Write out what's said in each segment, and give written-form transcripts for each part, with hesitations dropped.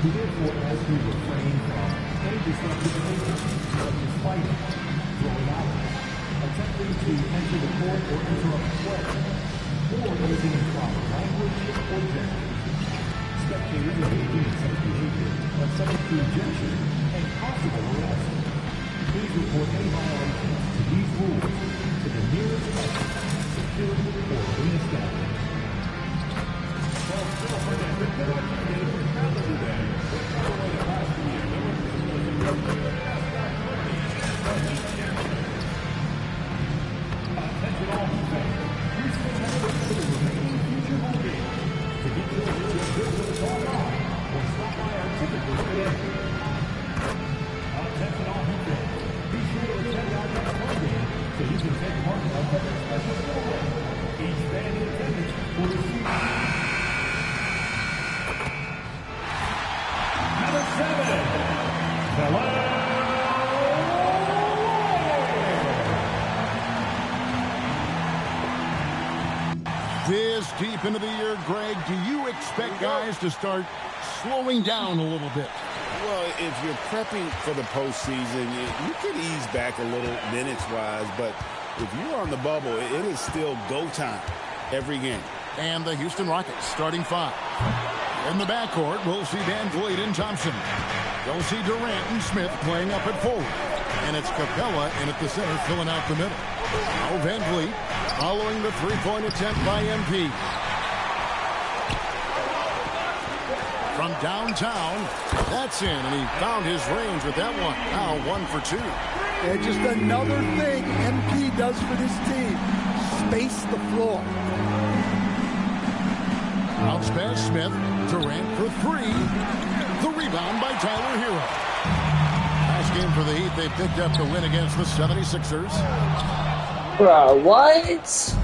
We therefore ask you to refrain from any disruptive behavior, such as fighting, throwing out, attempting to enter the court or interrupt play, or using improper language or gestures. Spectators engaging in such behavior are subject to ejection and possible arrest. Please report any violations to these rules to the nearest security or arena staff. This deep into the year, Greg, do you expect guys to start slowing down a little bit? Well, if you're prepping for the postseason, you could ease back a little minutes-wise, but if you're on the bubble, it is still go time every game. And the Houston Rockets starting five. In the backcourt, we'll see Van Vliet and Thompson. You'll see Durant and Smith playing up at forward. And it's Capella in at the center filling out the middle. Now Van Vliet following the three-point attempt by MP. From downtown, that's in, and he found his range with that one. Now 1 for 2. Yeah, just another thing MP does for this team. Space the floor. Bounce pass Smith. Durant for 3. The rebound by Tyler Hero. Last game for the Heat, they picked up the win against the 76ers. Bro, what?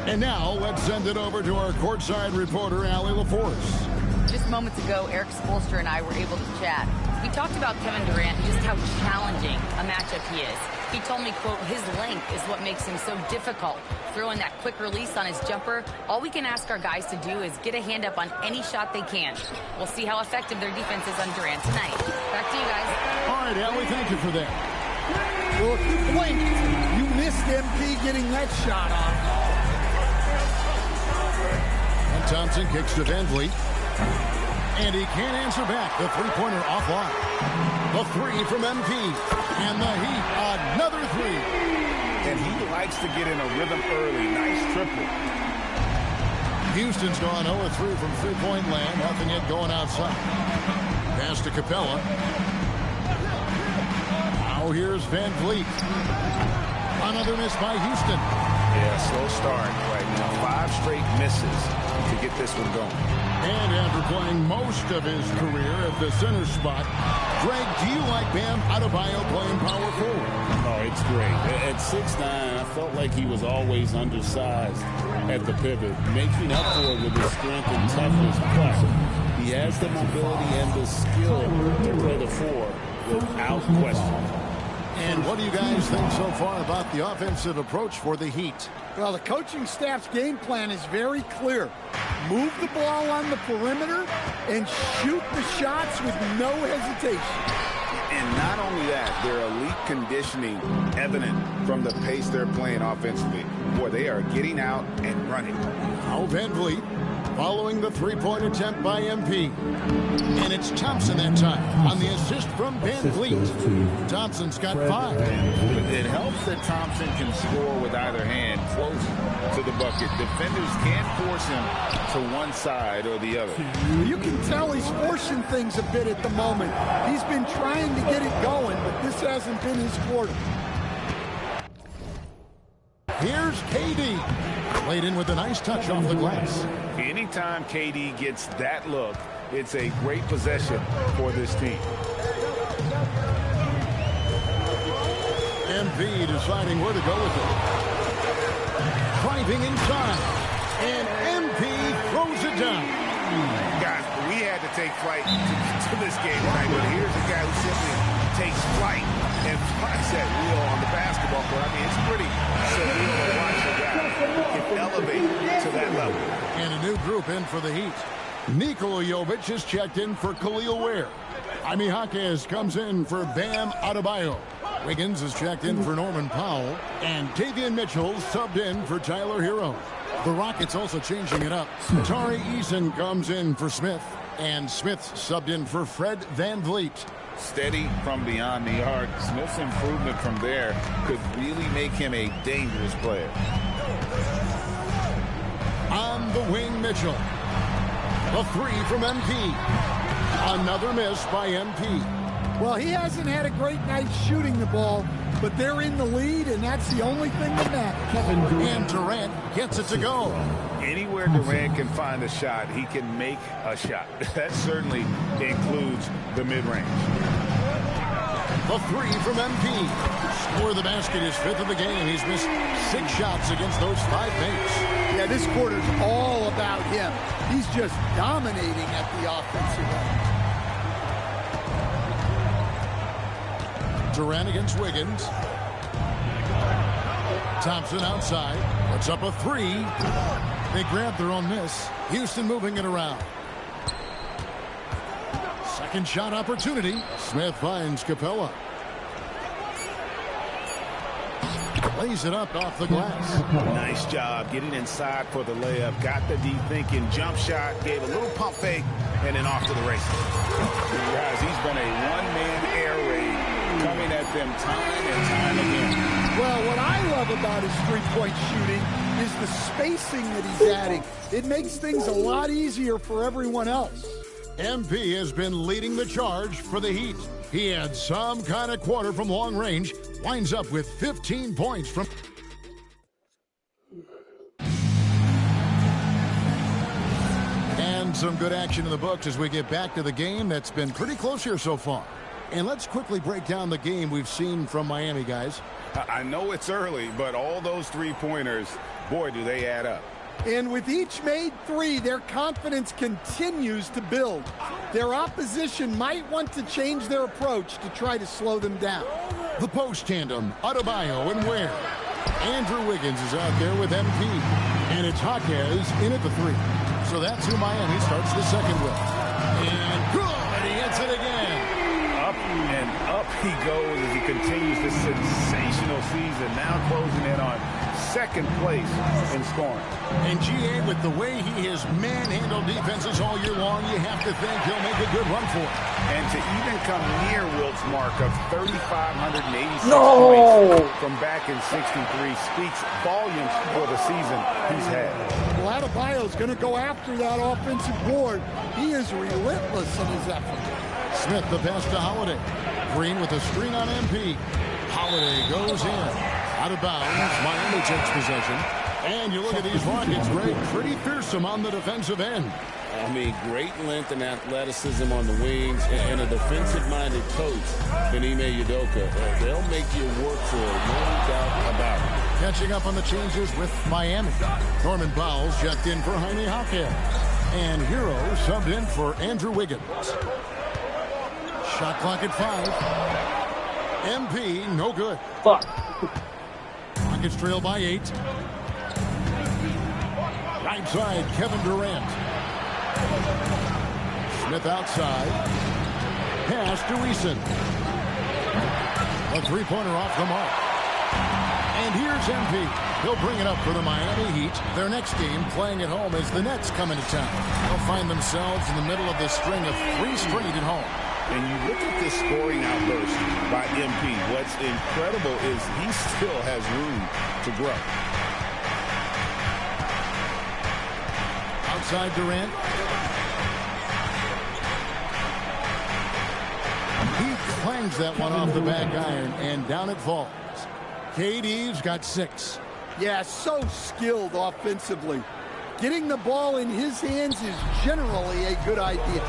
And now, let's send it over to our courtside reporter, Allie LaForce. Just moments ago, Eric Spoelstra and I were able to chat. We talked about Kevin Durant and just how challenging a matchup he is. He told me, quote, his length is what makes him so difficult. Throwing that quick release on his jumper, all we can ask our guys to do is get a hand up on any shot they can. We'll see how effective their defense is on Durant tonight. Back to you guys. All right, Allie, thank you for that. Well, if you blinked, you missed MP getting that shot off. And Thompson kicks to Van Vliet. And he can't answer back. The three-pointer offline. The 3 from MP. And the Heat, another 3. And he likes to get in a rhythm early. Nice triple. Houston's gone 0-3 from three-point land. Nothing yet going outside. Pass to Capella. Now here's Van Vliet. Another miss by Houston. Yeah, slow start right now. 5 straight misses to get this one going. And after playing most of his career at the center spot, Greg, do you like Bam Adebayo playing power forward? Oh, it's great. At 6'9", I felt like he was always undersized at the pivot, making up for it with his strength and toughness. Plus, he has the mobility and the skill to play the 4 without question. And what do you guys think so far about the offensive approach for the Heat? Well, the coaching staff's game plan is very clear. Move the ball on the perimeter and shoot the shots with no hesitation. And not only that, their elite conditioning evident from the pace they're playing offensively. Boy, they are getting out and running. Now Van Vliet following the three-point attempt by MP. And it's Thompson that time on the assist from Van Vliet. Thompson's got 5. It helps that Thompson can score with either hand close to the bucket. Defenders can't force him to one side or the other. You can tell he's forcing things a bit at the moment. He's been trying to get it going, but this hasn't been his quarter. Here's KD. Played in with a nice touch off the glass. Anytime KD gets that look, it's a great possession for this team. MP deciding where to go with it. Driving inside. And MP throws it down. Guys, we had to take flight to this game tonight, but here's a guy who simply takes flight and flies that wheel on the basketball court. I mean, it's pretty surreal to watch a guy who can elevate to that level. And a new group in for the Heat. Nikola Jovic is checked in for Khalil Ware. Jaime Jaquez comes in for Bam Adebayo. Wiggins is checked in for Norman Powell. And Davion Mitchell subbed in for Tyler Hero. The Rockets also changing it up. Tari Eason comes in for Smith. And Smith subbed in for Fred VanVleet. Steady from beyond the arc. Smith's improvement from there could really make him a dangerous player. On the wing, Mitchell. A three from MP. Another miss by MP. Well, he hasn't had a great night shooting the ball, but they're in the lead, and that's the only thing that matters. And Durant gets it to go. Anywhere Durant can find a shot, he can make a shot. That certainly includes the mid-range. A three from MP. Score the basket, his fifth of the game. He's missed 6 shots against those 5 makes. Yeah, this quarter's all about him. He's just dominating at the offensive end. Durant against Wiggins. Thompson outside. Puts up a 3. They grab their own miss. Houston moving it around. Second shot opportunity. Smith finds Capella. Lays it up off the glass. Nice job getting inside for the layup. Got the deep thinking jump shot. Gave a little pump fake and then off to the races. Guys, he's been a one-man air raid coming at them time and time again. Well, what I love about his three-point shooting is the spacing that he's adding. It makes things a lot easier for everyone else. MP has been leading the charge for the Heat. He had some kind of quarter from long range. Winds up with 15 points from... And some good action in the books as we get back to the game that's been pretty close here so far. And let's quickly break down the game we've seen from Miami, guys. I know it's early, but all those three-pointers, boy, do they add up. And with each made 3, their confidence continues to build. Their opposition might want to change their approach to try to slow them down. The post tandem, Adebayo and Ware. Andrew Wiggins is out there with MP. And it's Jaquez in at the 3. So that's who Miami starts the second with. And good, he hits it again. Up and up he goes as he continues this sensational season. Now closing in on second place in scoring. And GA, with the way he has manhandled defenses all year long, you have to think he'll make a good run for it. And to even come near Wilt's mark of 3,586 points from back in 63 speaks volumes for the season he's had. Well, Adebayo's going to go after that offensive board. He is relentless in his effort. Smith the pass to Holiday. Green with a screen on MP. Holiday goes in. Out of bounds. Miami takes possession. And you look at these Rockets, Greg, pretty fearsome on the defensive end. I mean, great length and athleticism on the wings, and a defensive-minded coach in Ime Udoka. They'll make you work for it, no doubt about it. Catching up on the changes with Miami. Norman Powell's checked in for Jaime Jaquez. And Hero subbed in for Andrew Wiggins. Shot clock at 5. MP, no good. Fuck. Rockets trail by 8. Right side, Kevin Durant. Smith outside. Pass to Eason. A three-pointer off the mark. And here's MP. He'll bring it up for the Miami Heat. Their next game playing at home as the Nets come into town. They'll find themselves in the middle of this string of 3 straight at home. And you look at this scoring outburst by MP. What's incredible is he still has room to grow. Outside Durant. He clangs that one off the back iron, and down it falls. KD's got 6. Yeah, so skilled offensively. Getting the ball in his hands is generally a good idea.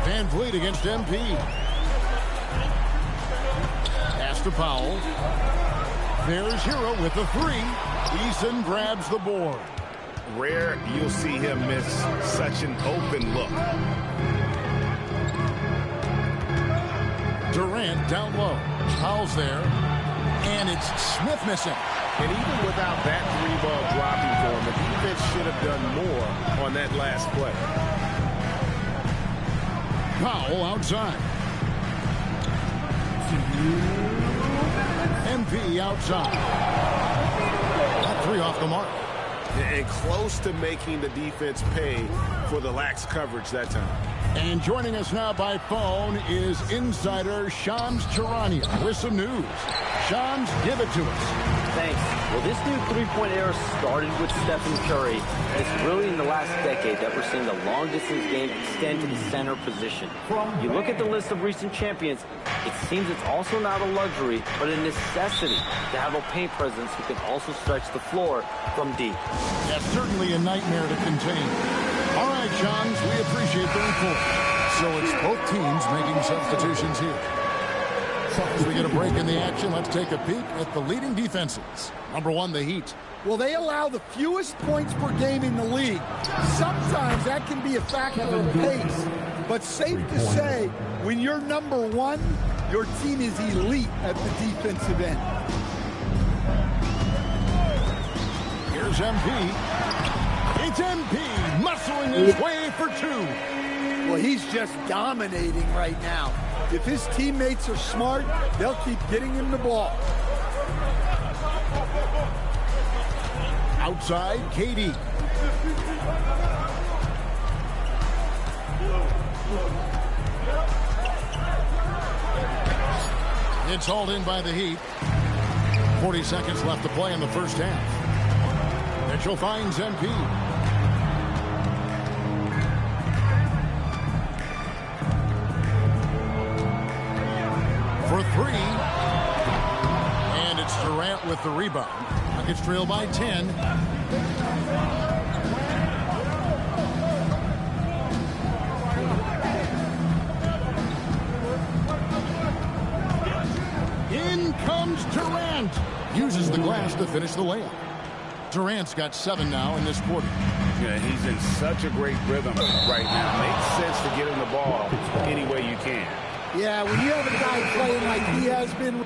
VanVleet against MP. Pass to Powell. There's Hero with the 3. Eason grabs the board. Rare you'll see him miss such an open look. Durant down low. Powell's there. And it's Smith missing. And even without that three-ball dropping for him, the defense should have done more on that last play. Powell outside. MP outside. That 3 off the mark. And close to making the defense pay for the lax coverage that time. And joining us now by phone is insider Shams Charania with some news. Shams, give it to us. Thanks. Well, this new three-point era started with Stephen Curry. It's really in the last decade that we're seeing the long-distance game extend to the center position. You look at the list of recent champions, it seems it's also not a luxury, but a necessity to have a paint presence who can also stretch the floor from deep. That's certainly a nightmare to contain. All right, Shams, we appreciate the report. So it's both teams making substitutions here. As we get a break in the action, let's take a peek at the leading defenses. Number 1, the Heat. Well, they allow the fewest points per game in the league. Sometimes that can be a factor of pace. But safe to say, when you're number 1, your team is elite at the defensive end. Here's MP. It's MP muscling his way for 2. Well, he's just dominating right now. If his teammates are smart, they'll keep getting him the ball. Outside, KD. It's hauled in by the Heat. 40 seconds left to play in the first half. Mitchell finds MP. For 3. And it's Durant with the rebound. Nuggets trail by 10. In comes Durant. Uses the glass to finish the layup. Durant's got 7 now in this quarter. Yeah, he's in such a great rhythm right now. Makes sense to get him the ball any way you can. Yeah, when you have a guy playing like he has been.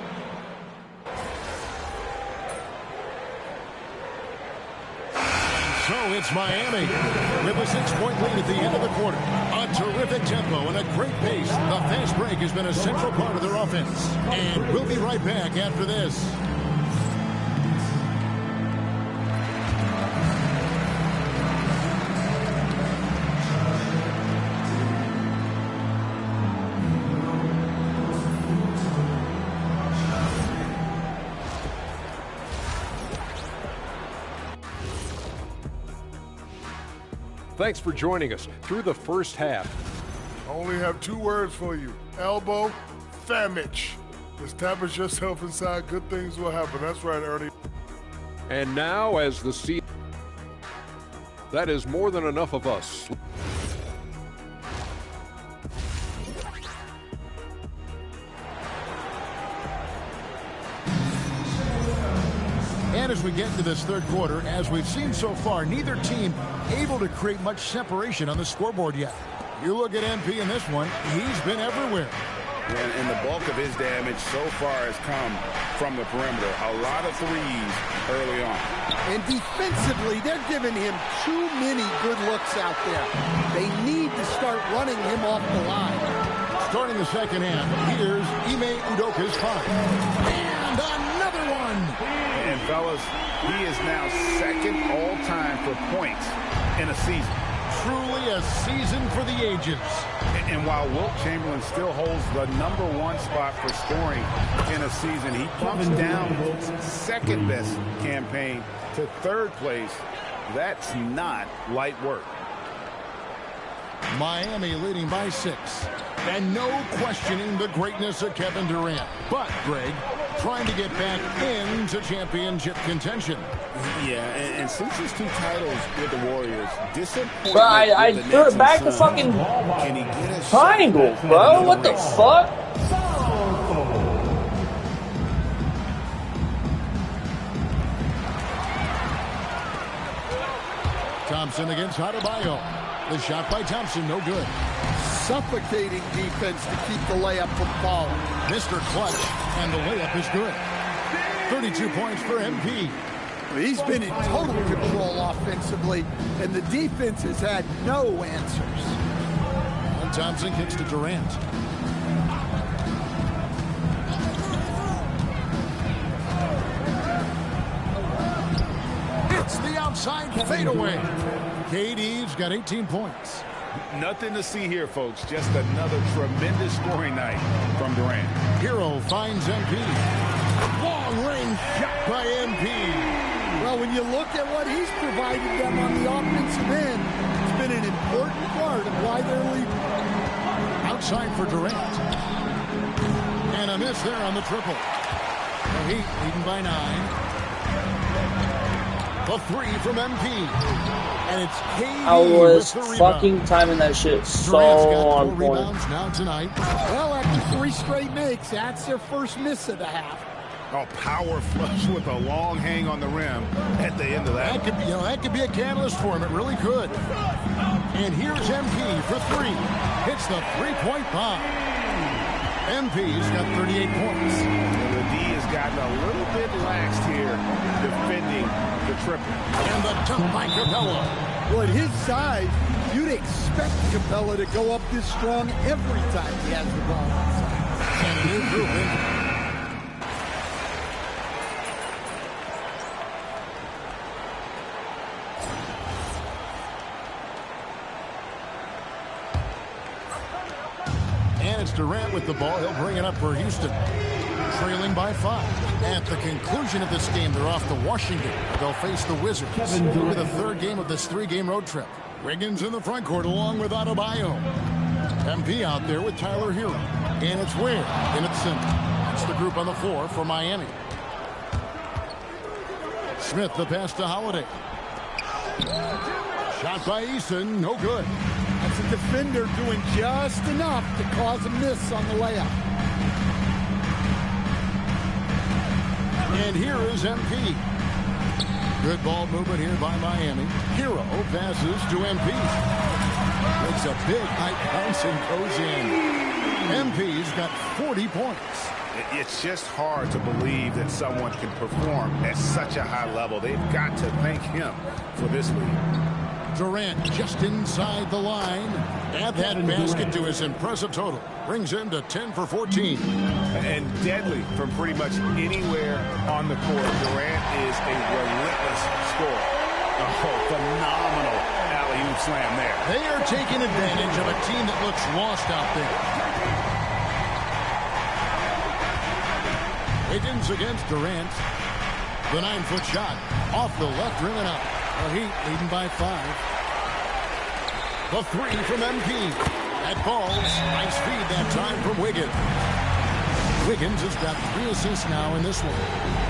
So it's Miami with a 6-point lead at the end of the quarter. A terrific tempo and a great pace. The fast break has been a central part of their offense. And we'll be right back after this. Thanks for joining us through the first half. I only have 2 words for you. Elbow, famich. Establish yourself inside, good things will happen. That's right, Ernie. And now as the season, that is more than enough of us. And as we get into this third quarter, as we've seen so far, neither team able to create much separation on the scoreboard yet. You look at MP in this one, he's been everywhere. And the bulk of his damage so far has come from the perimeter. A lot of threes early on. And defensively, they're giving him too many good looks out there. They need to start running him off the line. Starting the second half, here's Ime Udoka's 5. And another one! And fellas, he is now second all-time for points in a season. Truly a season for the ages. And while Wilt Chamberlain still holds the #1 spot for scoring in a season, he bumps down Wilt's second-best campaign to 3rd place. That's not light work. Miami leading by 6. And no questioning the greatness of Kevin Durant. But, Greg, trying to get back into championship contention. Yeah, and since his 2 titles with the Warriors, disappointment. Bro, I threw it back to fucking triangle, bro. What the fuck? Thompson against Adebayo. The shot by Thompson, no good. Suffocating defense to keep the layup from falling. Mr. Clutch, and the layup is good. 32 points for MP. He's been in total control offensively, and the defense has had no answers. And Thompson kicks to Durant. It's the outside fadeaway. KD's got 18 points. Nothing to see here, folks. Just another tremendous scoring night from Durant. Hero finds MP. Long-range shot by MP. Well, when you look at what he's provided them on the offensive end, it's been an important part of why they're leading. Outside for Durant. And a miss there on the triple. The Heat leading by 9. The 3 from MP. And it's KD. I was with the fucking rebound. timing that shit so Durant's got 4 on point. rebounds now tonight. Well, after 3 straight makes, that's their first miss of the half. A power flush with a long hang on the rim at the end of that. That could be a catalyst for him. It really could. And here's MP for 3. Hits the 3-point bomb. MP's got 38 points. The D has gotten a little bit laxed here defending the triple. And the dunk by Capella. Well, at his size, you'd expect Capella to go up this strong every time he has the ball inside. And a new group in. And it's Durant with the ball. He'll bring it up for Houston. Trailing by 5. At the conclusion of this game, they're off to Washington. They'll face the Wizards. It'll be the 3rd game of this 3-game road trip. Wiggins in the front court along with Adebayo. MP out there with Tyler Hero. And it's Ware in at center. It's the group on the floor for Miami. Smith the pass to Holiday. Shot by Eason, no good. That's a defender doing just enough to cause a miss on the layup. And here is MP. Good ball movement here by Miami. Hero passes to MP. Makes a big high bounce and goes in. MP's got 40 points. It's just hard to believe that someone can perform at such a high level. They've got to thank him for this lead. Durant just inside the line. Add that basket to his impressive total. Brings him to 10 for 14. And deadly from pretty much anywhere on the court. Durant is a relentless scorer. Oh, phenomenal alley-oop slam there. They are taking advantage of a team that looks lost out there. Wiggins against Durant. The 9-foot shot off the left rim and out. The Heat leading by 5. The 3 from MP. That falls. Nice feed that time from Wiggins. Wiggins has got 3 assists now in this one.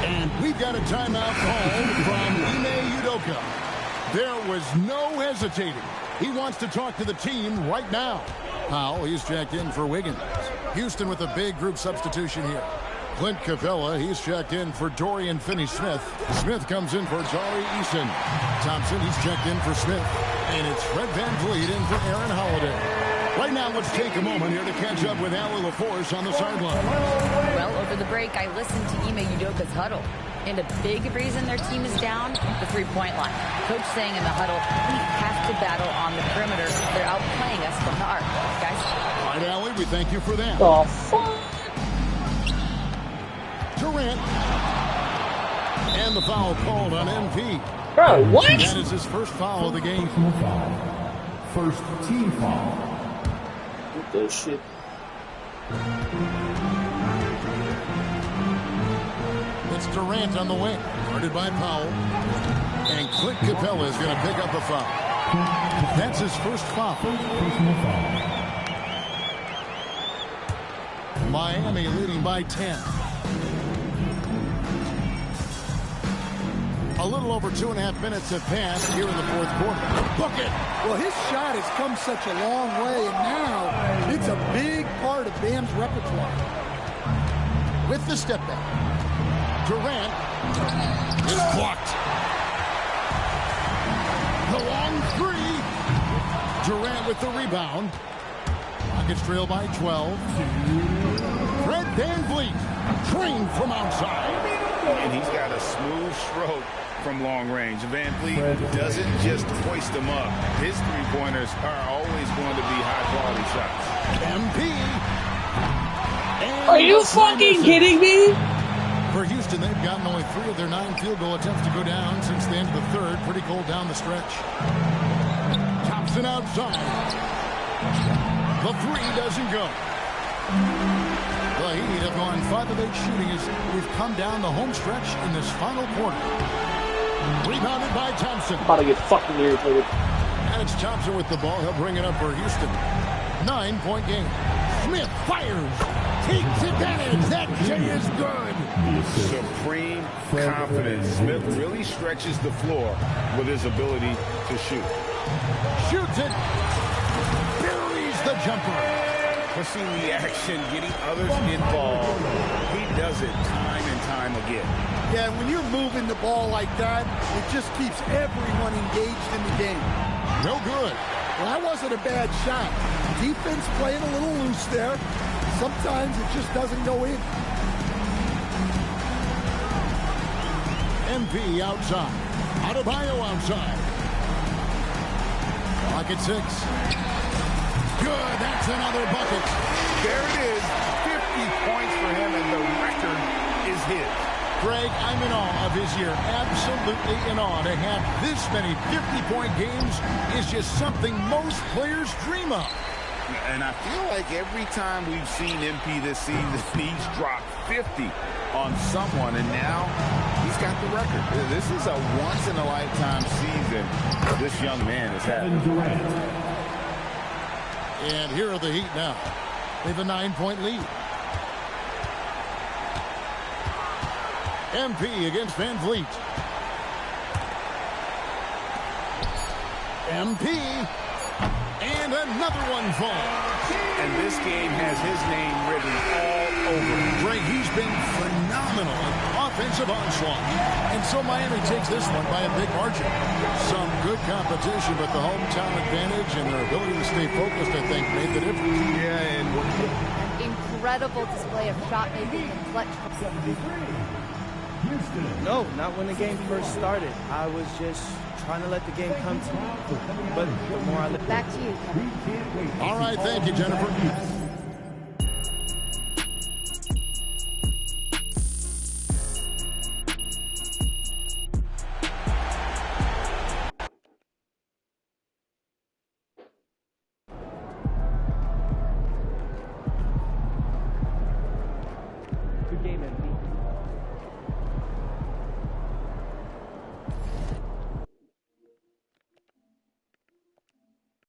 And we've got a timeout called from Ime Udoka. There was no hesitating. He wants to talk to the team right now. Powell, he's checked in for Wiggins. Houston with a big group substitution here. Clint Capella, he's checked in for Dorian Finney-Smith. Smith comes in for Tari Eason. Thompson, he's checked in for Smith. And it's Fred VanVleet in for Aaron Holiday. Right now, let's take a moment here to catch up with Allie LaForce on the sideline. Well, over the break, I listened to Ime Udoka's huddle. And a big reason their team is down, the three-point line. Coach saying in the huddle, we have to battle on the perimeter. They're outplaying us from the arc. Guys? All right, Allie, we thank you for that. The fuck? Durant. And the foul called on MP. Bro, what? That is his first foul of the game. First team foul. What the shit? It's Durant on the wing. Guarded by Powell. And Clint Capella is going to pick up a foul. That's his first foul. Personal foul. Miami leading by 10. A little over 2.5 minutes have passed here in the fourth quarter. Book it! Well, his shot has come such a long way, and now it's a big part of Bam's repertoire. With the step back. Durant is blocked. The long 3. Durant with the rebound. Rockets trail by 12. Fred VanVleet trained from outside. and he's got a smooth stroke from long range. Van Vliet doesn't just hoist them up. His three-pointers are always going to be high-quality shots. MP. Are you fucking kidding me? For Houston, they've gotten only 3 of their 9 field goal attempts to go down since the end of the third. Pretty cold down the stretch. Thompson outside. The 3 doesn't go. The Heat have gone 5 of 8 shooting as we've come down the home stretch in this final quarter. Rebounded by Thompson. I'm about to get fucking irritated. And it's Thompson with the ball. He'll bring it up for Houston. 9-point game. Smith fires. Takes advantage. That J is good. Supreme confidence. Smith really stretches the floor with his ability to shoot. Shoots it. Buries the jumper. Pushing the action, getting others involved. He does it time and time again. Yeah, when you're moving the ball like that, it just keeps everyone engaged in the game. No good. Well, that wasn't a bad shot. Defense playing a little loose there. Sometimes it just doesn't go in. MP outside. Adebayo outside. Clock at 6. Good. That's another bucket. There it is. 50 points for him, and the record is his. Greg, I'm in awe of his year. Absolutely in awe. To have this many 50-point games is just something most players dream of. And I feel like every time we've seen MP this season, he's dropped 50 on someone, and now he's got the record. This is a once-in-a-lifetime season this young man has had. And here are the Heat now. They have a 9-point lead. MP against Van Vliet. MP. And another one falls. And this game has his name written all over it. Greg, he's been phenomenal at offensive onslaught. And so Miami takes this one by a big margin. Some good competition, but the hometown advantage and their ability to stay focused, I think, made the difference. Yeah, and incredible display of shot making and clutch. No, not when the game first started. I was just trying to let the game come to me. But the more I look back to you, Kevin. All right, thank you, Jennifer.